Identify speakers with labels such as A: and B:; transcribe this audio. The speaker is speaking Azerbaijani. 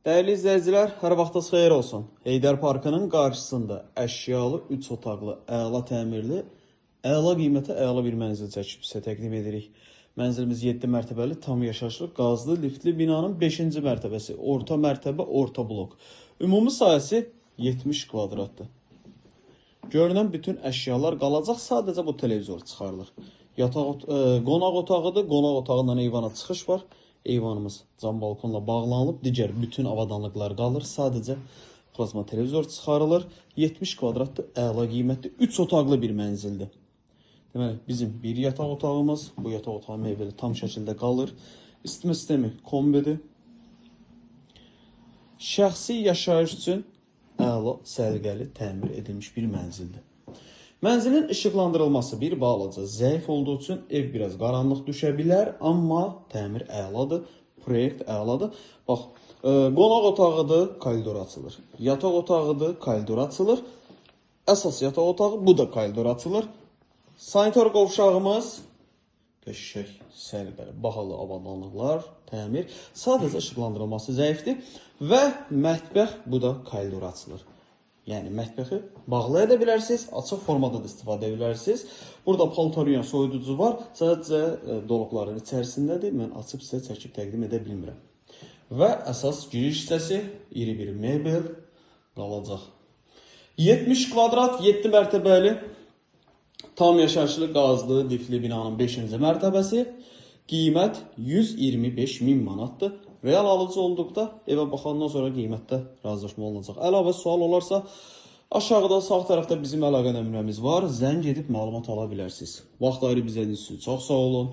A: Değerli izləyicilər, hər vaxtınız xeyir olsun. Heydər Parkının qarşısında əşyalı, 3 otaqlı, əla təmirli, əla qiymətə əla bir mənzil çəkib sizə təqdim edirik. Mənzilimiz 7 mərtəbəli, tam yaşayışlı, qazlı, liftli binanın 5-ci mərtəbəsi, orta mərtəbə, orta blok. Ümumi sahəsi 70 kvadratdır. Görünən bütün əşyalar qalacaq, sadəcə bu televizor çıxarılır. Qonaq otağıdır, qonaq otağından eyvana çıxış var. Eyvanımız cam balkonla bağlanılıb, digər bütün avadanlıqlar qalır. Sadəcə plazma televizor çıxarılır. 70 kvadratlı, əla qiymətli, 3 otaqlı bir mənzildir. Deməli, bizim bir yataq otağımız, bu yataq otağı mebeli tam şəkildə qalır. İsitmə sistemi kombidir. Şəxsi yaşayış üçün əla, səliqəli, təmir edilmiş bir mənzildir. Mənzilin işıqlandırılması bir balaca zəif olduğu üçün ev biraz qaranlıq düşə bilər, amma təmir əladır, proyekt əladır. Bax, qonaq otağıdır, koridor açılır. Yataq otağıdır, koridor açılır. Əsas yataq otağı, bu da koridor açılır. Sanitar qovşağımız, qəşəng, səliqəli, bahalı avadanlıqlar, təmir. Sadəcə işıqlandırılması zəifdir və mətbəx, bu da koridor açılır. Yəni mətbəxi bağlaya da bilərsiniz, açıq formada da istifadə edə bilərsiniz. Burada paltaryan soyuducu var, sadəcə dolabların içərisindədir. Mən açıb sizə çəkib təqdim edə bilmirəm. Və əsas giriş hissəsi, iri bir mebel qalacaq. 70 kvadrat, 7 mərtəbəli, tam yaşayışlı, qazlı, lifli binanın 5-ci mərtəbəsi. Qiymət 125.000 manatdır. Real alıcı olduqda evə baxandan sonra qiymətdə razılaşma olunacaq. Əlavə sual olarsa, aşağıda sağ tərəfdə bizim əlaqə nömrəmiz var. Zəng edib məlumat ala bilərsiniz. Vaxt ayırıb izlədiyiniz üçün çox sağ olun.